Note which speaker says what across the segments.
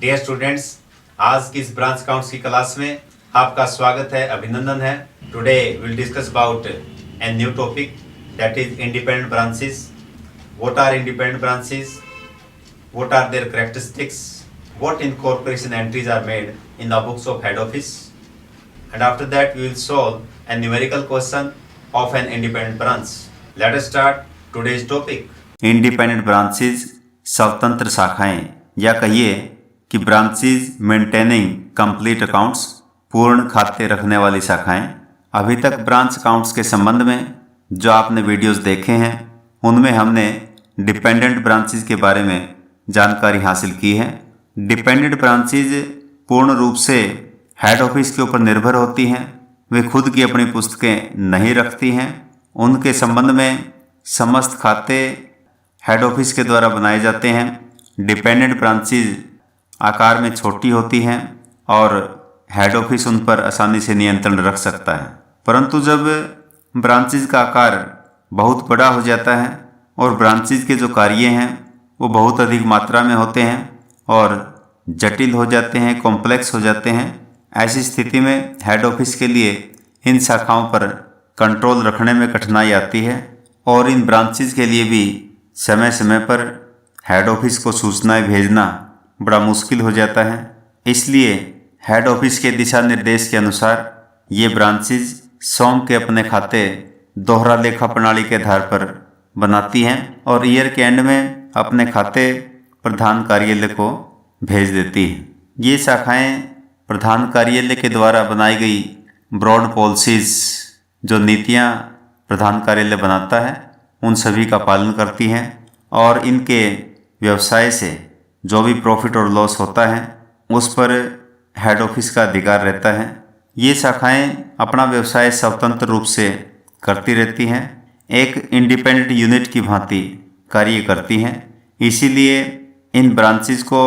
Speaker 1: Dear students, आज की इस ब्रांच अकाउंट्स की क्लास में आपका स्वागत है, अभिनंदन है। Today will discuss about a new topic that is independent branches. What are independent branches? What are their characteristics? What incorporation entries are made in the books of head office? And after that we will solve a numerical question of an independent branch. Let us start today's topic. Independent branches स्वतंत्र शाखाएं, या कहिए कि branches maintaining complete accounts, पूर्ण खाते रखने वाली शाखाएं। अभी तक ब्रांच अकाउंट्स के संबंध में जो आपने वीडियोस देखे हैं उनमें हमने डिपेंडेंट ब्रांचेज के बारे में जानकारी हासिल की है। डिपेंडेंट ब्रांचेज पूर्ण रूप से हेड ऑफिस के ऊपर निर्भर होती हैं। वे खुद की अपनी पुस्तकें नहीं रखती हैं। उनके संबंध में समस्त खाते हेड ऑफिस के द्वारा बनाए जाते हैं। डिपेंडेंट ब्रांचेज आकार में छोटी होती हैं और हेड ऑफिस उन पर आसानी से नियंत्रण रख सकता है। परंतु जब ब्रांचेज का आकार बहुत बड़ा हो जाता है और ब्रांचेज के जो कार्य हैं वो बहुत अधिक मात्रा में होते हैं और जटिल हो जाते हैं, कॉम्प्लेक्स हो जाते हैं, ऐसी स्थिति में हेड ऑफिस के लिए इन शाखाओं पर कंट्रोल रखने में कठिनाई आती है और इन ब्रांचेज के लिए भी समय समय पर हेड ऑफिस को सूचनाएं भेजना बड़ा मुश्किल हो जाता है। इसलिए हेड ऑफिस के दिशा निर्देश के अनुसार ये ब्रांचेज स्वयं के अपने खाते दोहरा लेखा प्रणाली के आधार पर बनाती हैं और ईयर के एंड में अपने खाते प्रधान कार्यालय को भेज देती है। ये शाखाएं प्रधान कार्यालय के द्वारा बनाई गई ब्रॉड पॉलिसीज, जो नीतियां प्रधान कार्यालय बनाता है, उन सभी का पालन करती हैं और इनके व्यवसाय से जो भी प्रॉफिट और लॉस होता है उस पर हेड ऑफिस का अधिकार रहता है। ये शाखाएं अपना व्यवसाय स्वतंत्र रूप से करती रहती हैं, एक इंडिपेंडेंट यूनिट की भांति कार्य करती हैं। इसीलिए इन ब्रांचेज को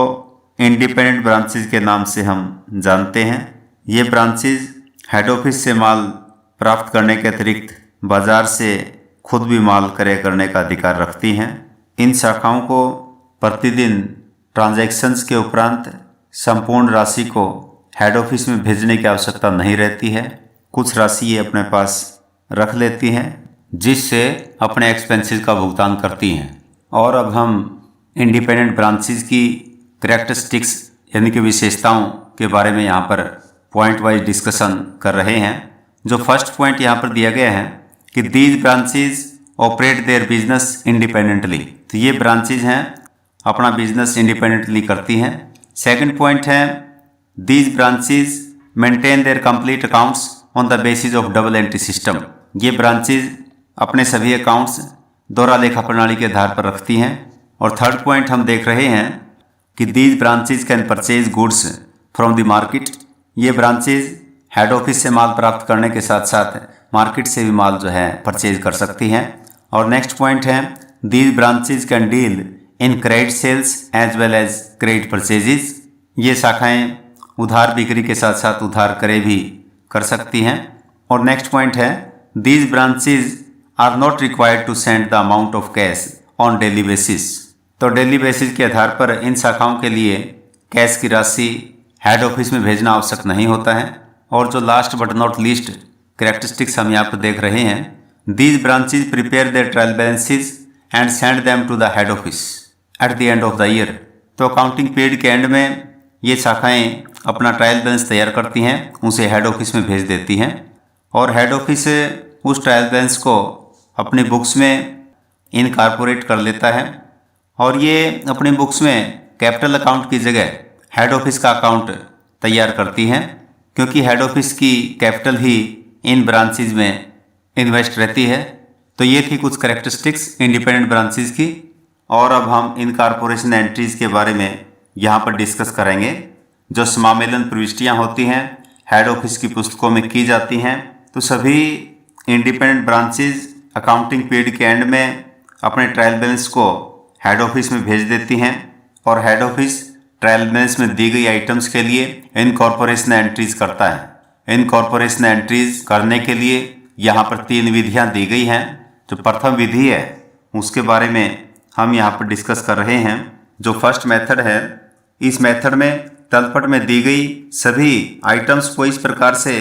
Speaker 1: इंडिपेंडेंट ब्रांचेज के नाम से हम जानते हैं। ये ब्रांचेज हेड ऑफिस से माल प्राप्त करने के अतिरिक्त बाजार से खुद भी माल क्रय करने का अधिकार रखती हैं। इन शाखाओं को प्रतिदिन ट्रांजैक्शंस के उपरांत संपूर्ण राशि को हेड ऑफिस में भेजने की आवश्यकता नहीं रहती है। कुछ राशि ये अपने पास रख लेती हैं जिससे अपने एक्सपेंसेस का भुगतान करती हैं। और अब हम इंडिपेंडेंट ब्रांचेज की कैरेक्टरिस्टिक्स यानी कि विशेषताओं के बारे में यहाँ पर पॉइंट वाइज डिस्कशन कर रहे हैं। जो फर्स्ट पॉइंट यहाँ पर दिया गया है कि these branches operate their business independently, तो ये ब्रांचेज हैं अपना बिजनेस इंडिपेंडेंटली करती हैं। सेकंड पॉइंट है these branches maintain their complete accounts on the basis of double entry system, ये ब्रांचेज अपने सभी अकाउंट्स दोहरा लेखा प्रणाली के आधार पर रखती हैं। और थर्ड पॉइंट हम देख रहे हैं कि these branches can purchase goods from the market, ये ब्रांचेज हेड ऑफिस से माल प्राप्त करने के साथ साथ मार्केट से भी माल जो है परचेज कर सकती हैं। और नेक्स्ट पॉइंट है these branches can deal in credit sales as well as credit purchases, ये शाखाएं उधार बिक्री के साथ साथ उधार क्रय भी कर सकती हैं। और नेक्स्ट पॉइंट है these branches are not required to send the amount of cash on daily basis, तो डेली बेसिस के आधार पर इन शाखाओं के लिए कैश की राशि हेड ऑफिस में भेजना आवश्यक नहीं होता है। और जो last but not least characteristics हम यहाँ पर देख रहे हैं, these branches prepare their trial balances and send them to the head office at the end of the year, तो अकाउंटिंग पीरियड के एंड में ये शाखाएं अपना ट्रायल बैलेंस तैयार करती हैं, उसे हेड ऑफिस में भेज देती हैं और हेड ऑफिस उस ट्रायल बैलेंस को अपनी बुक्स में इनकॉर्पोरेट कर लेता है और ये अपनी बुक्स में कैपिटल अकाउंट की जगह हेड ऑफिस का अकाउंट तैयार करती हैं, क्योंकि हेड ऑफिस की कैपिटल ही इन ब्रांचेज में इन्वेस्ट रहती है। तो ये थी कुछ कैरेक्टरिस्टिक्स इंडिपेंडेंट ब्रांचेज की। और अब हम इनकॉर्पोरेशन एंट्रीज के बारे में यहाँ पर डिस्कस करेंगे। जो समामेलन प्रविष्टियाँ होती हैं हेड ऑफिस की पुस्तकों में की जाती हैं, तो सभी इंडिपेंडेंट ब्रांचेज अकाउंटिंग पीरियड के एंड में अपने ट्रायल बैलेंस को हेड ऑफिस में भेज देती हैं और हेड ऑफिस ट्रायल बैलेंस में दी गई आइटम्स के लिए इनकॉर्पोरेशन एंट्रीज करता है। इनकॉर्पोरेशन एंट्रीज करने के लिए यहाँ पर 3 विधियाँ दी गई हैं। जो प्रथम विधि है उसके बारे में हम यहाँ पर डिस्कस कर रहे हैं। जो फर्स्ट मेथड है इस मेथड में तलपट में दी गई सभी आइटम्स को इस प्रकार से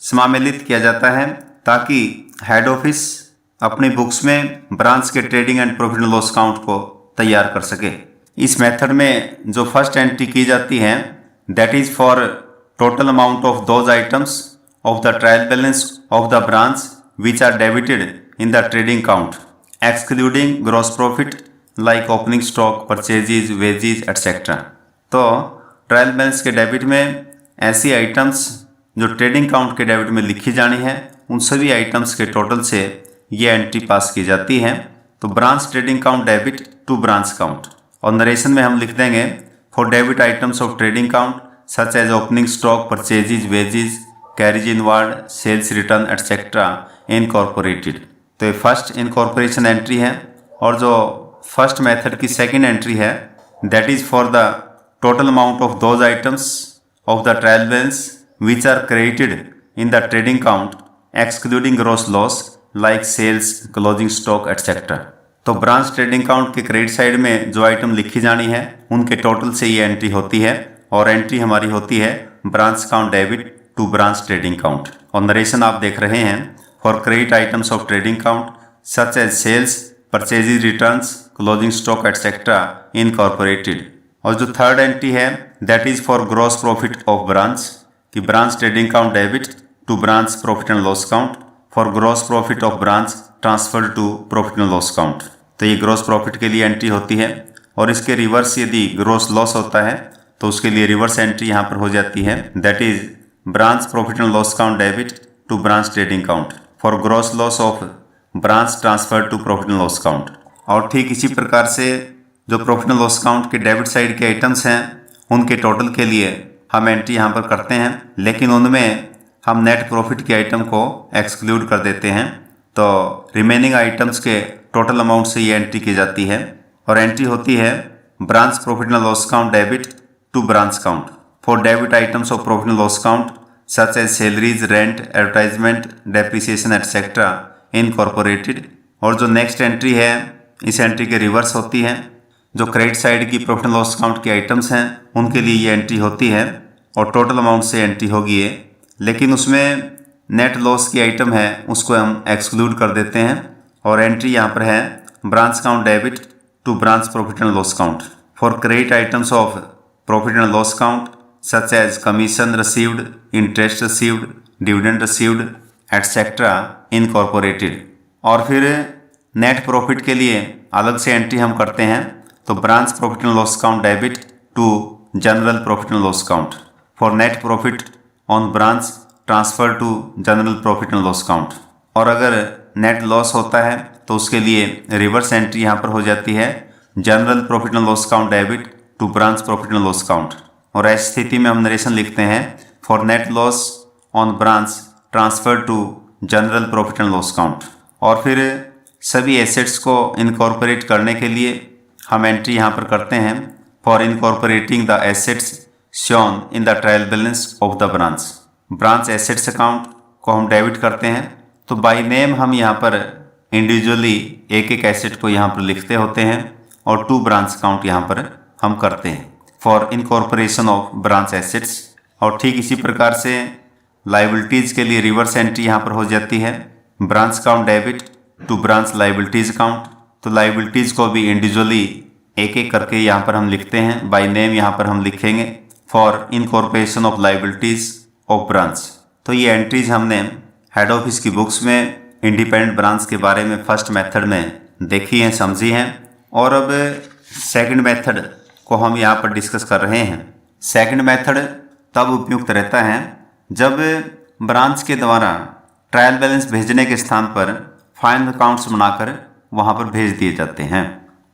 Speaker 1: समामेलित किया जाता है ताकि हेड ऑफिस अपनी बुक्स में ब्रांच के trading and profit and loss count को तैयार कर सके। इस मेथड में जो फर्स्ट एंट्री की जाती है that is for total amount of those items of the trial balance of the branch which are debited in the trading account excluding gross profit like opening stock, purchases, wages etcetera. तो trial balance के debit में ऐसी items जो trading account के debit में लिखी जानी है उन सभी आइटम्स के टोटल से ये एंट्री पास की जाती है। तो branch trading account debit to branch account, और नरेशन में हम लिख देंगे for debit items of trading account such as opening stock, purchases, wages, carriage inward, sales return etcetera incorporated. तो ये फर्स्ट इनकॉर्पोरेशन एंट्री है, और जो फर्स्ट मेथड की सेकेंड एंट्री है that is for the total amount of those items of the trial balance which are credited in the trading account excluding gross loss like sales, closing stock etcetera. तो branch trading account के credit side में जो item लिखी जानी है उनके total से ये एंट्री होती है, और एंट्री हमारी होती है branch account debit to branch trading account. और नरेशन आप देख रहे हैं for credit items of trading account such as sales, purchases, returns, closing stock etcetera incorporated. और जो थर्ड एंट्री है that is for gross profit of branch कि branch trading account debit to branch profit and loss account for gross profit of branch transfer to profit and loss account. तो ये gross profit के लिए entry होती है, और इसके reverse यदि ग्रॉस लॉस होता है तो उसके लिए रिवर्स एंट्री यहाँ पर हो जाती है that is branch profit and loss account debit to branch trading account for gross loss of branch transfer to profit and loss account. और ठीक इसी प्रकार से जो प्रॉफिट एंड लॉस काउंट के डेबिट साइड के आइटम्स हैं उनके टोटल के लिए हम एंट्री यहाँ पर करते हैं, लेकिन उनमें हम नेट प्रॉफिट के आइटम को एक्सक्लूड कर देते हैं। तो रिमेनिंग आइटम्स के टोटल अमाउंट से ये एंट्री की जाती है, और एंट्री होती है branch profit and loss account debit to branch account for debit items of profit and loss account such as salaries, rent, advertisement, depreciation etcetera incorporated. और जो नेक्स्ट एंट्री है इस एंट्री के रिवर्स होती है, जो क्रेडिट साइड की profit and loss account के आइटम्स हैं उनके लिए ये एंट्री होती है, और टोटल अमाउंट से एंट्री होगी ये, लेकिन उसमें नेट लॉस की आइटम है उसको हम एक्सक्लूड कर देते हैं, और एंट्री यहाँ पर है branch account debit to branch profit and loss account for credit items of profit and loss account such as commission received, interest received, dividend received etcetera incorporated. और फिर नेट प्रॉफिट के लिए अलग से एंट्री हम करते हैं, तो branch profit and loss account debit to general profit and loss account for net profit on branch transfer to general profit and loss account. और अगर नेट लॉस होता है तो उसके लिए रिवर्स एंट्री यहाँ पर हो जाती है general profit and loss account debit to branch profit and loss account. और ऐसी स्थिति में हम नरेशन लिखते हैं for net loss on branch transfer to general profit and loss account. और फिर सभी एसेट्स को इनकॉर्पोरेट करने के लिए हम एंट्री यहाँ पर करते हैं for incorporating the assets shown in the trial balance of the branch. Branch assets account को हम डेबिट करते हैं, तो बाय नेम हम यहाँ पर इंडिविजुअली एक एक एसेट को यहाँ पर लिखते होते हैं, और टू ब्रांच अकाउंट यहाँ पर हम करते हैं for incorporation of branch assets. और ठीक इसी प्रकार से लाइबिलिटीज़ के लिए रिवर्स एंट्री यहाँ पर हो जाती है branch account debit to branch liabilities account. तो लाइबिलिटीज़ को भी इंडिविजुअली एक एक करके यहाँ पर हम लिखते हैं, बाय नेम यहाँ पर हम लिखेंगे for incorporation of liabilities of branch. तो ये एंट्रीज हमने हेड ऑफिस की बुक्स में इंडिपेंडेंट ब्रांच के बारे में फर्स्ट मेथड में देखी हैं, समझी हैं। और अब सेकंड मेथड को हम यहाँ पर डिस्कस कर रहे हैं। सेकंड मेथड तब उपयुक्त रहता है जब ब्रांच के द्वारा ट्रायल बैलेंस भेजने के स्थान पर फाइनल अकाउंट्स बनाकर वहाँ पर भेज दिए जाते हैं।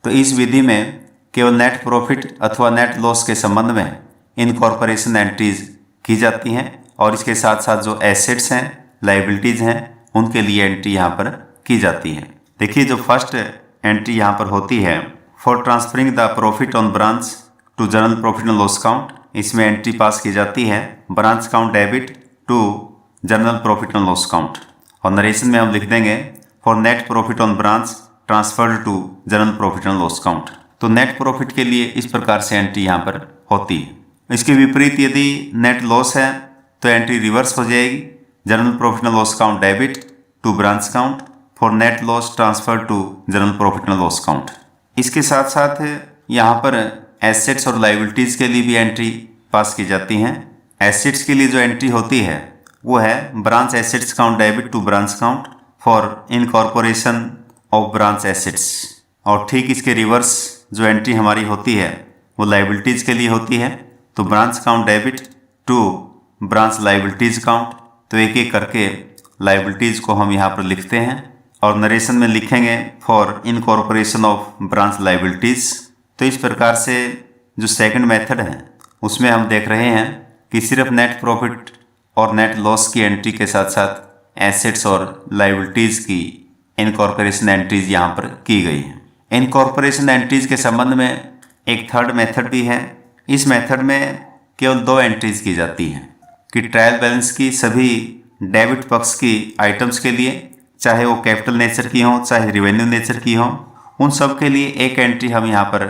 Speaker 1: तो इस विधि में केवल नेट प्रॉफिट अथवा नेट लॉस के संबंध में इनकॉर्पोरेशन एंट्रीज की जाती हैं, और इसके साथ साथ जो एसेट्स हैं, लाइबिलिटीज़ हैं, उनके लिए एंट्री यहाँ पर की जाती है। देखिए जो फर्स्ट एंट्री यहाँ पर होती है for transferring the profit on branch to general profit and loss account, इसमें एंट्री पास की जाती है branch account debit to general profit and loss account. और नरेशन में हम लिख देंगे for net profit on branch transferred to general profit and loss account. तो नेट प्रॉफिट के लिए इस प्रकार से एंट्री यहाँ पर होती है। इसके विपरीत यदि नेट लॉस है तो एंट्री रिवर्स हो जाएगी। General profit and loss account debit to branch account for net loss transfer to general profit and loss account. इसके साथ साथ यहाँ पर एसेट्स और लाइबिलिटीज़ के लिए भी एंट्री पास की जाती हैं। एसेट्स के लिए जो एंट्री होती है वो है branch assets account debit to branch account for incorporation of branch assets, और ठीक इसके रिवर्स जो एंट्री हमारी होती है वो लाइबिलिटीज़ के लिए होती है। तो branch account debit to branch liabilities account, तो एक एक करके लाइबिलिटीज़ को हम यहाँ पर लिखते हैं और नरेशन में लिखेंगे for incorporation of branch liabilities. तो इस प्रकार से जो सेकंड मेथड है उसमें हम देख रहे हैं कि सिर्फ नेट प्रॉफिट और नेट लॉस की एंट्री के साथ साथ एसेट्स और लाइबिलिटीज़ की इनकॉर्पोरेशन एंट्रीज यहाँ पर की गई हैं। इनकॉर्पोरेशन एंट्रीज के संबंध में एक थर्ड मेथड भी है। इस मेथड में केवल 2 एंट्रीज की जाती हैं कि ट्रायल बैलेंस की सभी डेबिट पक्ष की आइटम्स के लिए, चाहे वो कैपिटल नेचर की हो चाहे रिवेन्यू नेचर की हो, उन सब के लिए एक एंट्री हम यहाँ पर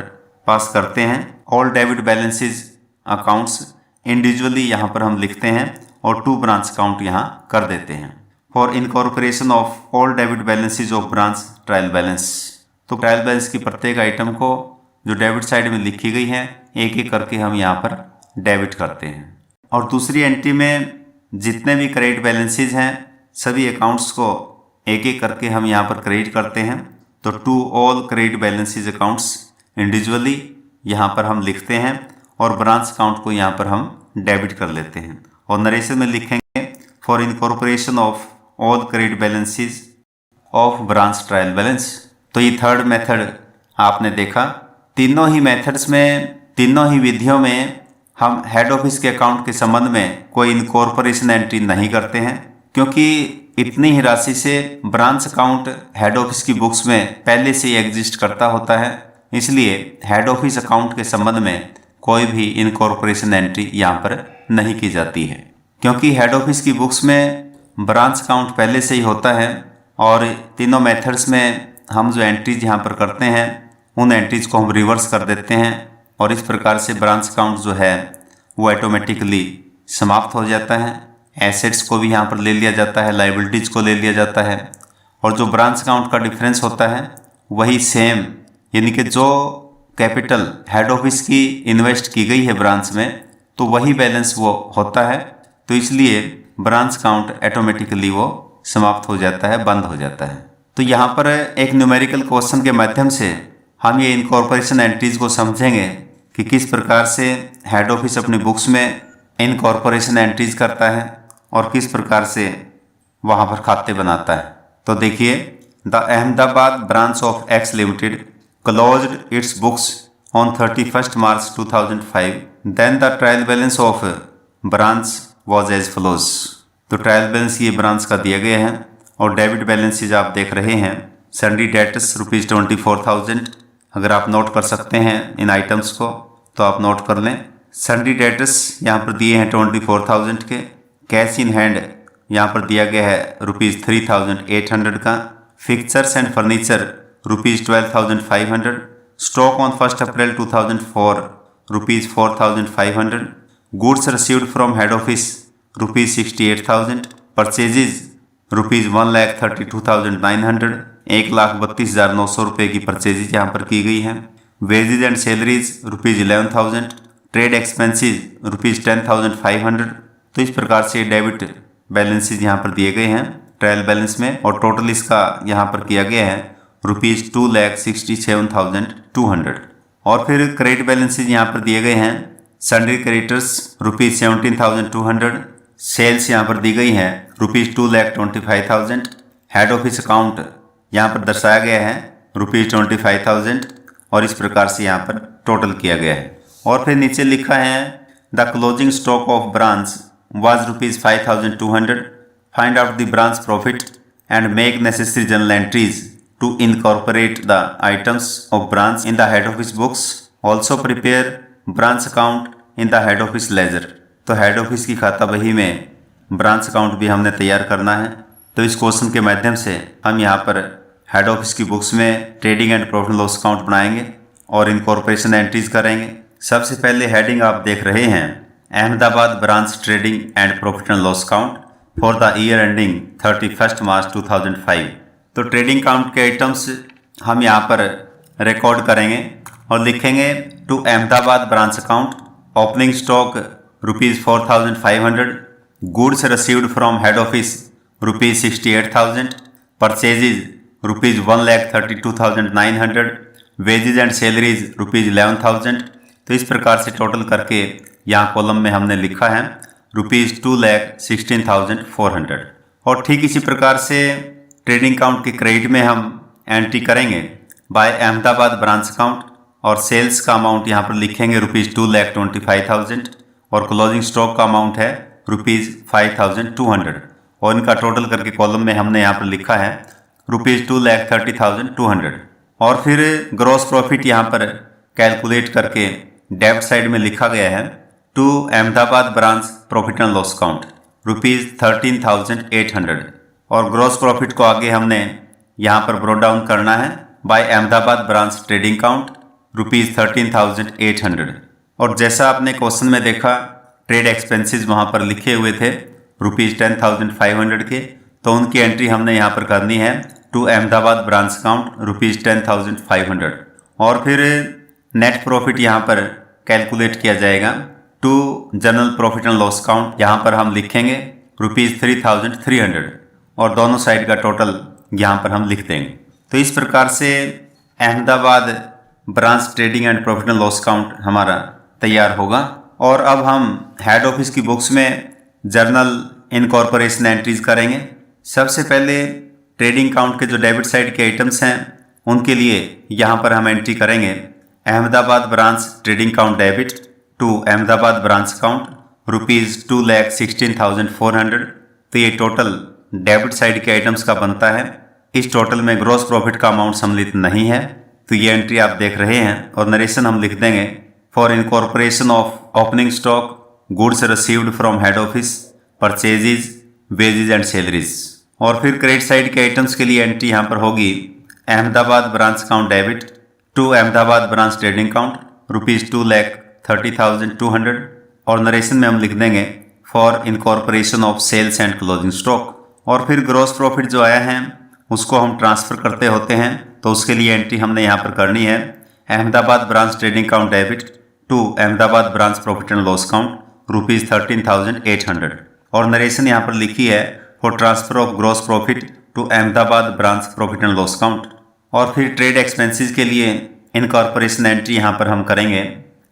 Speaker 1: पास करते हैं। All debit balances accounts individually यहाँ पर हम लिखते हैं और 2 ब्रांच काउंट यहाँ कर देते हैं for incorporation of all debit balances of branch trial balance. तो ट्रायल बैलेंस की प्रत्येक आइटम को जो डेबिट साइड में लिखी गई है एक एक करके हम यहाँ पर डेबिट करते हैं। और दूसरी एंट्री में जितने भी क्रेडिट बैलेंसेज हैं सभी अकाउंट्स को एक एक करके हम यहाँ पर क्रेडिट करते हैं। तो to all credit balances accounts individually यहाँ पर हम लिखते हैं और ब्रांच अकाउंट को यहाँ पर हम डेबिट कर लेते हैं और नरेशन में लिखेंगे for incorporation of all credit balances of branch trial balance. तो ये थर्ड मेथड आपने देखा। तीनों ही मेथड्स में, तीनों ही विधियों में हम हेड ऑफिस के अकाउंट के संबंध में कोई इनकॉर्पोरेशन एंट्री नहीं करते हैं, क्योंकि इतनी ही राशि से ब्रांच अकाउंट हेड ऑफिस की बुक्स में पहले से ही एग्जिस्ट करता होता है। इसलिए हेड ऑफिस अकाउंट के संबंध में कोई भी इनकॉर्पोरेशन एंट्री यहाँ पर नहीं की जाती है, क्योंकि हेड ऑफिस की बुक्स में ब्रांच अकाउंट पहले से ही होता है। और तीनों मेथड्स में हम जो एंट्रीज यहाँ पर करते हैं उन एंट्रीज को हम रिवर्स कर देते हैं और इस प्रकार से ब्रांच अकाउंट जो है वो ऑटोमेटिकली समाप्त हो जाता है। एसेट्स को भी यहाँ पर ले लिया जाता है, लाइबिलिटीज़ को ले लिया जाता है और जो ब्रांच अकाउंट का डिफरेंस होता है वही सेम, यानी कि जो कैपिटल हेड ऑफिस की इन्वेस्ट की गई है ब्रांच में तो वही बैलेंस वो होता है। तो इसलिए ब्रांच अकाउंट ऑटोमेटिकली वो समाप्त हो जाता है, बंद हो जाता है। तो यहाँ पर एक न्यूमेरिकल क्वेश्चन के माध्यम से हम ये इनकॉर्पोरेशन एंट्रीज को समझेंगे कि किस प्रकार से हेड ऑफिस अपनी बुक्स में इनकॉर्पोरेशन एंट्रीज करता है और किस प्रकार से वहाँ पर खाते बनाता है। तो देखिए, the Ahmedabad branch of X limited closed its books on 31 March 2005। Then the trial balance of branch was as follows. तो ट्रायल बैलेंस ये ब्रांच का दिया गया है और डेबिट बैलेंसेज आप देख रहे हैं। Salary debtors ₹24,000। अगर आप नोट कर सकते हैं इन आइटम्स को तो आप नोट कर लें। सैलरी डेटर्स यहाँ पर दिए हैं 24,000 के। कैश इन हैंड यहाँ पर दिया गया है ₹3,800 का। Fixtures and furniture ₹12,500। Stock on 1 April 2004 ₹4,500। Goods received from head office ₹68,000। Purchases ₹1,32,900। 1,32,900 रुपये की परचेजेज यहाँ पर की गई हैं। Wages and salaries ₹11,000। Trade expenses ₹10,500। तो इस प्रकार से डेबिट बैलेंसेज यहाँ पर दिए गए हैं ट्रायल बैलेंस में और टोटल इसका यहाँ पर किया गया है ₹2,67,200। और फिर क्रेडिट बैलेंसेज यहाँ पर दिए गए हैं। Sundry creditors ₹17,200। सेल्स यहाँ पर दी गई हैं ₹2,25,000। हेड ऑफिस अकाउंट यहाँ पर दर्शाया गया है ₹25,000 और इस प्रकार से यहाँ पर टोटल किया गया है। और फिर नीचे लिखा है the closing stock of branch was ₹5,200। Find out the branch profit and make necessary journal entries to incorporate the items of branch in the head office books. Also prepare branch account in the head office ledger. तो head office की खाता बही में branch account भी हमने तैयार करना है। तो इस क्वेश्चन के माध्यम से हम यहाँ पर हेड ऑफिस की बुक्स में trading and profit loss account बनाएंगे और इनकॉर्पोरेशन एंट्रीज करेंगे। सबसे पहले हेडिंग आप देख रहे हैं, Ahmedabad branch trading and profit and loss account for the year ending 31 March 2005। तो ट्रेडिंग काउंट के आइटम्स हम यहाँ पर रिकॉर्ड करेंगे और लिखेंगे to Ahmedabad branch account, opening stock ₹4,500, goods received from head office ₹68,000, purchases ₹1,32,900, wages and salaries ₹11,000। तो इस प्रकार से टोटल करके यहाँ कॉलम में हमने लिखा है ₹2,16,400। और ठीक इसी प्रकार से ट्रेडिंग काउंट के क्रेडिट में हम एंट्री करेंगे बाय अहमदाबाद ब्रांच अकाउंट और सेल्स का अमाउंट यहाँ पर लिखेंगे ₹2,25,000 और क्लोजिंग स्टॉक का अमाउंट है ₹5,200 और इनका टोटल करके कॉलम में हमने यहाँ पर लिखा है ₹2,30,200। और फिर ग्रॉस प्रॉफिट यहाँ पर कैलकुलेट करके डेबिट साइड में लिखा गया है to Ahmedabad branch profit and loss account ₹13,800 और ग्रॉस प्रॉफिट को आगे हमने यहाँ पर ब्रोट डाउन करना है by Ahmedabad branch trading account ₹13,800। और जैसा आपने क्वेश्चन में देखा ट्रेड एक्सपेंसेस वहाँ पर लिखे हुए थे ₹10,500 के, तो उनकी एंट्री हमने यहाँ पर करनी है टू अहमदाबाद ब्रांच अकाउंट ₹10,500। और फिर नेट प्रॉफिट यहाँ पर कैलकुलेट किया जाएगा to general profit and loss account, यहाँ पर हम लिखेंगे ₹3,300 और दोनों साइड का टोटल यहाँ पर हम लिख देंगे। तो इस प्रकार से Ahmedabad branch trading and profit and loss count हमारा तैयार होगा। और अब हम हेड ऑफिस की बुक्स में जर्नल इनकॉर्पोरेशन एंट्रीज करेंगे। सबसे पहले ट्रेडिंग काउंट के जो डेबिट साइड के आइटम्स हैं उनके लिए यहाँ पर हम एंट्री करेंगे Ahmedabad branch trading account debit to Ahmedabad branch account ₹2,16,400। तो ये टोटल डेबिट साइड के आइटम्स का बनता है। इस टोटल में ग्रॉस प्रॉफिट का अमाउंट सम्मिलित नहीं है, तो ये एंट्री आप देख रहे हैं और नरेशन हम लिख देंगे for incorporation of opening stock, goods received from head office, purchases, wages and salaries. और फिर क्रेडिट साइड के आइटम्स के लिए एंट्री यहाँ पर होगी Ahmedabad branch account debit to Ahmedabad branch trading account ₹2,30,200 और नरेशन में हम लिख देंगे for incorporation of sales and closing stock. और फिर ग्रॉस प्रॉफिट जो आया है उसको हम ट्रांसफ़र करते होते हैं, तो उसके लिए एंट्री हमने यहाँ पर करनी है Ahmedabad branch trading account debit to Ahmedabad branch profit and loss account ₹13,800 और नरेशन यहाँ पर लिखी है for transfer of gross profit to Ahmedabad branch profit and loss account. और फिर ट्रेड एक्सपेंसेस के लिए इनकॉर्पोरेशन एंट्री यहाँ पर हम करेंगे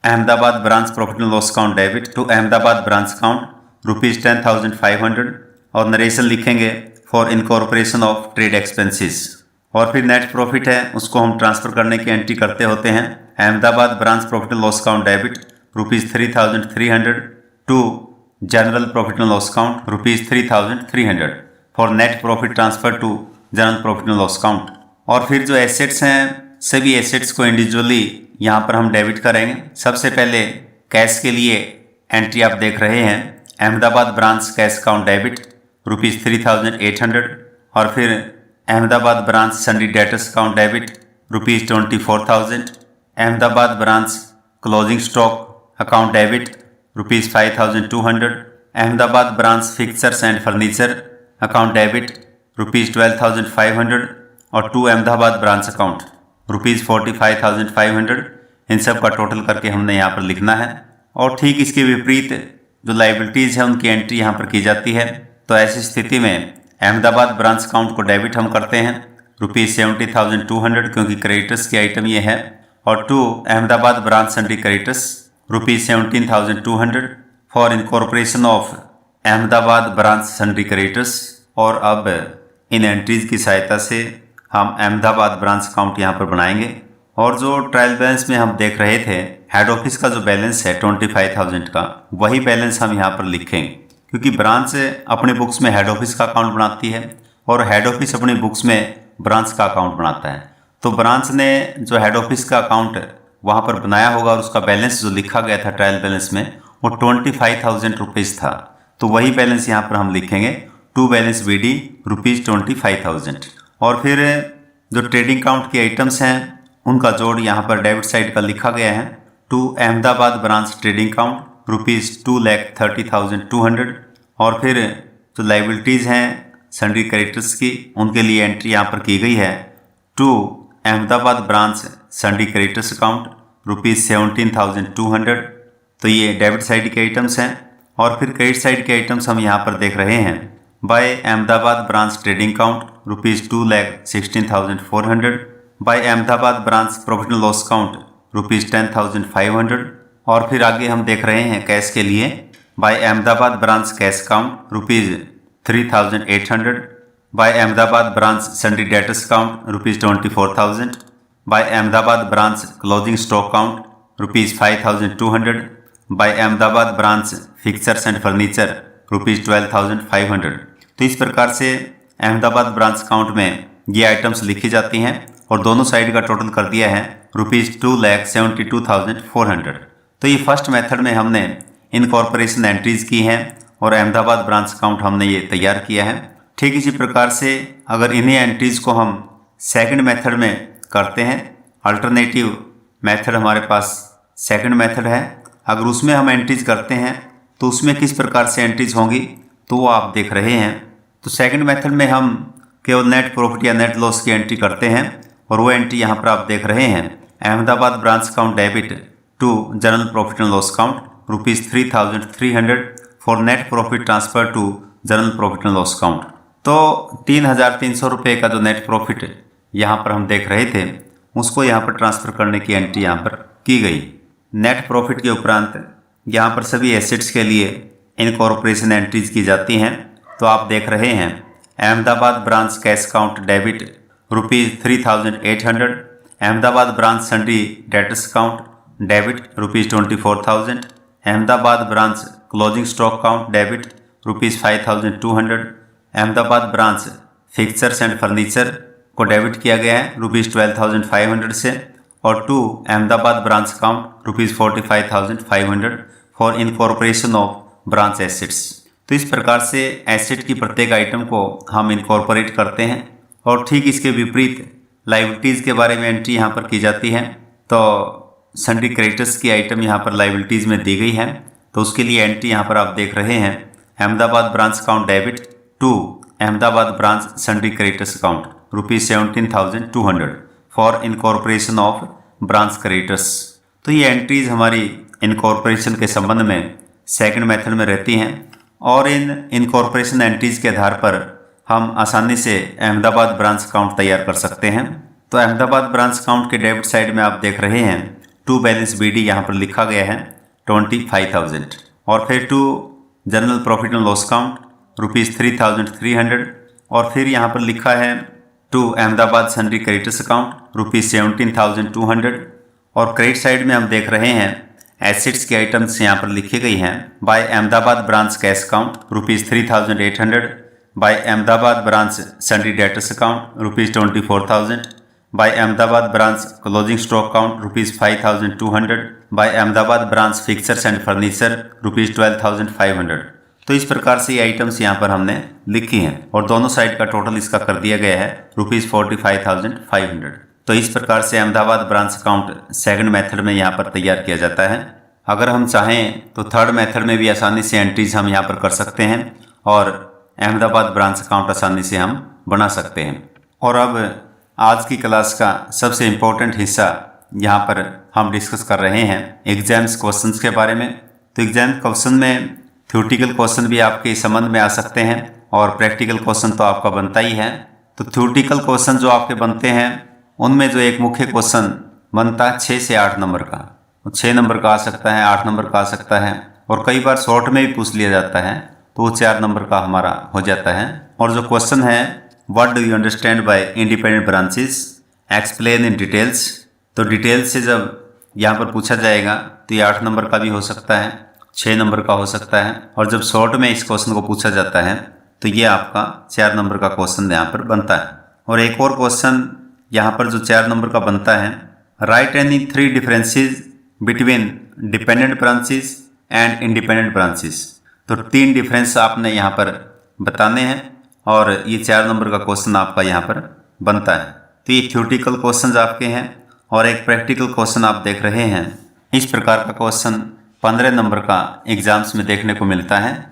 Speaker 1: Ahmedabad branch profit and loss account debit to Ahmedabad branch account ₹10,500 और नरेशन लिखेंगे for incorporation of trade expenses. और फिर नेट प्रॉफिट है उसको हम ट्रांसफ़र करने की एंट्री करते होते हैं Ahmedabad branch profit and loss account debit ₹3,300 to general profit and loss account ₹3,300 for net profit transfer to general profit and loss account. और फिर जो एसेट्स हैं सभी एसेट्स को इंडिविजुअली यहाँ पर हम डेबिट करेंगे। सबसे पहले कैश के लिए एंट्री आप देख रहे हैं Ahmedabad branch cash account debit ₹3,800 और फिर Ahmedabad branch सन्डी debtors account debit ₹24,000, Ahmedabad branch closing stock account debit ₹5,200, Ahmedabad branch fixers and furniture account debit ₹12,500 और टू अहमदाबाद ब्रांच अकाउंट ₹45,500। इन सब का टोटल करके हमने यहाँ पर लिखना है। और ठीक इसके विपरीत जो लाइबिलिटीज़ है उनकी एंट्री यहाँ पर की जाती है। तो ऐसी स्थिति में अहमदाबाद ब्रांच अकाउंट को डेबिट हम करते हैं ₹70,200 क्योंकि क्रेडिटर्स की आइटम ये है, और to Ahmedabad branch sundry creditors ₹17,200 for incorporation of Ahmedabad branch sundry creditors. और अब इन एंट्रीज की सहायता से हम अहमदाबाद ब्रांच अकाउंट यहाँ पर बनाएंगे। और जो ट्रायल बैलेंस में हम देख रहे थे हेड ऑफिस का जो बैलेंस है 25,000 का, वही बैलेंस हम यहाँ पर लिखेंगे क्योंकि ब्रांच अपने बुक्स में हेड ऑफिस का अकाउंट बनाती है और हेड ऑफिस अपनी बुक्स में ब्रांच का अकाउंट बनाता है। तो ब्रांच ने जो हेड ऑफिस का अकाउंट वहाँ पर बनाया होगा और उसका बैलेंस जो लिखा गया था ट्रायल बैलेंस में वो 25,000 रुपीज़ था, तो वही बैलेंस यहाँ पर हम लिखेंगे टू बैलेंस BD ₹25,000। और फिर जो ट्रेडिंग काउंट के आइटम्स हैं उनका जोड़ यहाँ पर डेबिट साइड का लिखा गया है to Ahmedabad branch trading account ₹2,30,200 और फिर जो लाइबिलिटीज़ हैं सन्ड्री क्रेडिटर्स की उनके लिए एंट्री यहाँ पर की गई है to Ahmedabad branch sundry creditors account ₹17,200। तो ये डेबिट साइड के आइटम्स हैं और फिर क्रेडिट साइड के आइटम्स हम यहाँ पर देख रहे हैं by Ahmedabad branch trading account ₹2,16,400, by Ahmedabad branch profit and loss account ₹10,500 और फिर आगे हम देख रहे हैं कैश के लिए by Ahmedabad branch cash account ₹3,800, by Ahmedabad branch sundry debtors account ₹24,000, by Ahmedabad branch closing stock account ₹5,200, by Ahmedabad branch fixtures and furniture ₹12,500। तो इस प्रकार से अहमदाबाद ब्रांच अकाउंट में ये आइटम्स लिखी जाती हैं और दोनों साइड का टोटल कर दिया है ₹2,72,400। तो ये फर्स्ट मेथड में हमने इनकॉर्पोरेशन एंट्रीज की हैं और अहमदाबाद ब्रांच अकाउंट हमने ये तैयार किया है। ठीक इसी प्रकार से अगर इन्हीं एंट्रीज को हम सेकंड मेथड में करते हैं, अल्टरनेटिव मेथड हमारे पास सेकंड मेथड है, अगर उसमें हम एंट्रीज करते हैं तो उसमें किस प्रकार से एंट्रीज होंगी तो वो आप देख रहे हैं। तो सेकंड मेथड में हम केवल नेट प्रॉफिट या नेट लॉस की एंट्री करते हैं और वो एंट्री यहाँ पर आप देख रहे हैं Ahmedabad branch account debit to general profit and loss account ₹3,300 for net profit transfer to general profit and loss account. तो ₹3,300 का जो नेट प्रॉफिट यहाँ पर हम देख रहे थे उसको यहाँ पर ट्रांसफ़र करने की एंट्री यहाँ पर की गई। नेट प्रॉफिट के उपरांत यहाँ पर सभी एसेट्स के लिए इनकॉर्पोरेशन एंट्रीज की जाती हैं। तो आप देख रहे हैं Ahmedabad branch cash account debit ₹3,800, Ahmedabad branch sundry debtors account debit ₹24,000, Ahmedabad branch closing stock account debit ₹5,200, Ahmedabad branch fixtures and furniture को डेबिट किया गया है ₹12,500 से और to Ahmedabad branch account ₹45,500 for incorporation of branch assets. तो इस प्रकार से एसेट की प्रत्येक आइटम को हम इनकॉर्पोरेट करते हैं और ठीक इसके विपरीत लाइबिलिटीज़ के बारे में एंट्री यहाँ पर की जाती है। तो सन्ड्री क्रेडिटर्स की आइटम यहाँ पर लाइबिलिटीज़ में दी गई है तो उसके लिए एंट्री यहाँ पर आप देख रहे हैं Ahmedabad branch account debit to Ahmedabad branch sundry creditors account ₹17,200 for incorporation of branch creditors. तो ये एंट्रीज हमारी इनकॉर्पोरेशन के संबंध में सेकंड मेथड में रहती हैं और इन इनकॉर्पोरेशन एंट्रीज के आधार पर हम आसानी से अहमदाबाद ब्रांच अकाउंट तैयार कर सकते हैं। तो अहमदाबाद ब्रांच अकाउंट के डेबिट साइड में आप देख रहे हैं टू बैलेंस BD यहाँ पर लिखा गया है 25,000 और फिर to general profit and loss account ₹3,300 और फिर यहाँ पर लिखा है to Ahmedabad sundry creditors account ₹17,200 और क्रेडिट साइड में हम देख रहे हैं एसेट्स की आइटम्स यहाँ पर लिखी गई हैं by Ahmedabad branch cash account ₹3,800, by Ahmedabad branch sundry debtors account ₹24,000, by Ahmedabad branch closing stock account ₹5,200, by Ahmedabad branch fixtures and furniture ₹12,500। तो इस प्रकार से ये आइटम्स यहाँ पर हमने लिखी हैं और दोनों साइड का टोटल इसका कर दिया गया है ₹45,500। तो इस प्रकार से Ahmedabad branch account second method में यहाँ पर तैयार किया जाता है। अगर हम चाहें तो थर्ड मेथड में भी आसानी से एंट्रीज हम यहाँ पर कर सकते हैं और अहमदाबाद ब्रांच अकाउंट आसानी से हम बना सकते हैं। और अब आज की क्लास का सबसे इम्पोर्टेंट हिस्सा यहाँ पर हम डिस्कस कर रहे हैं एग्जाम्स क्वेश्चंस के बारे में। तो एग्जाम क्वेश्चन में थ्योरेटिकल क्वेश्चन भी आपके संबंध में आ सकते हैं और प्रैक्टिकल क्वेश्चन तो आपका बनता ही है। तो थ्योरेटिकल क्वेश्चन जो आपके बनते हैं उनमें जो एक मुख्य क्वेश्चन बनता है 6 से 8 नंबर का, 6 नंबर का आ सकता है, 8 नंबर का आ सकता है और कई बार शॉर्ट में भी पूछ लिया जाता है तो वो 4 नंबर का हमारा हो जाता है। और जो क्वेश्चन है what do you understand by independent branches, explain in details, तो डिटेल्स से जब यहाँ पर पूछा जाएगा तो ये 8 नंबर का भी हो सकता है, 6 नंबर का हो सकता है और जब शॉर्ट में इस क्वेश्चन को पूछा जाता है तो ये आपका 4 नंबर का क्वेश्चन यहाँ पर बनता है। और एक और क्वेश्चन यहाँ पर जो 4 नंबर का बनता है, right any 3 differences between dependent branches and independent branches. तो 3 डिफरेंस आपने यहाँ पर बताने हैं और ये 4 नंबर का क्वेश्चन आपका यहाँ पर बनता है। तो ये थ्योरेटिकल क्वेश्चन आपके हैं और एक प्रैक्टिकल क्वेश्चन आप देख रहे हैं इस प्रकार का क्वेश्चन 15 नंबर का एग्जाम्स में देखने को मिलता है।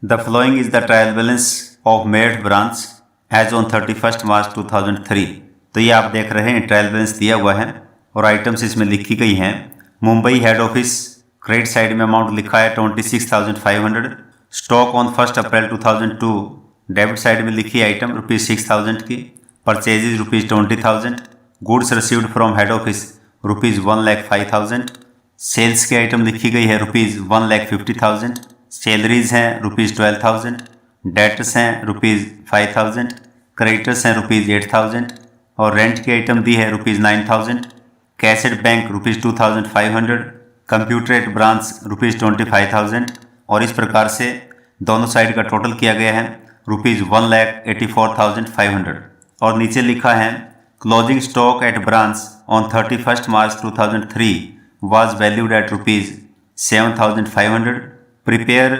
Speaker 1: The following is the trial balance of Meerut branch as on 31 March 2003। तो ये आप देख रहे हैं ट्रायल बैलेंस दिया हुआ है और आइटम्स इसमें लिखी गई हैं। Mumbai head office credit side में अमाउंट लिखा है 26,500। Stock on 1 April 2002 debit side में लिखी आइटम ₹6,000 की। Purchases ₹20,000। Goods received from head office ₹1,05,000। Sales की आइटम लिखी गई है ₹1,50,000। सैलरीज हैं ₹12,000। डेटर्स हैं ₹5,000। क्रेडिटर्स हैं ₹8,000 और रेंट की आइटम दी है ₹9,000। Cash at bank ₹2,500। Computer at branch ₹25,000 और इस प्रकार से दोनों साइड का टोटल किया गया है ₹1,84,500। और नीचे लिखा है closing stock at branch on 31 March 2003 was valued at ₹7,500. Prepare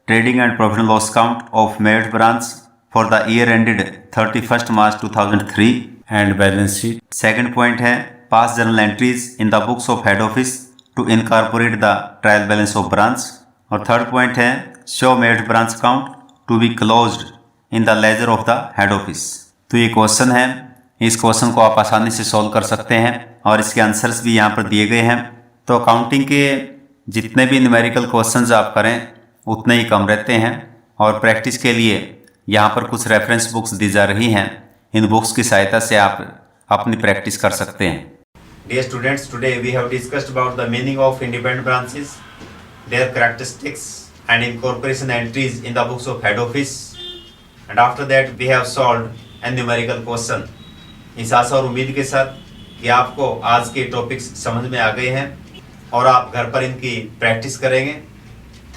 Speaker 1: trading and profit and loss account of Meerut branch for the year ended 31st March 2003 and balance sheet. Second point है pass journal entries in the books of head office to incorporate the trial balance of branch. और third point है show Meerut branch account to be closed in the ledger of the head office. तो ये question है, इस question को आप आसानी से सॉल्व कर सकते हैं और इसके आंसर्स भी यहाँ पर दिए गए हैं। तो अकाउंटिंग के जितने भी न्यूमेरिकल क्वेश्चंस आप करें उतने ही कम रहते हैं और प्रैक्टिस के लिए यहाँ पर कुछ रेफरेंस बुक्स दी जा रही हैं। इन बुक्स की सहायता से आप अपनी प्रैक्टिस कर सकते हैं। Dear students, today we have discussed about the meaning of independent branches, their characteristics and incorporation entries in the books of head office, and after that we have solved a numerical question. इस आशा और उम्मीद के साथ कि आपको आज के topics समझ में आ गए हैं और आप घर पर इनकी प्रैक्टिस करेंगे।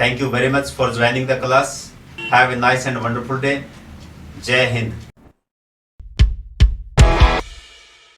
Speaker 1: Thank you very much for joining the class. Have a nice and wonderful day. जय हिंद।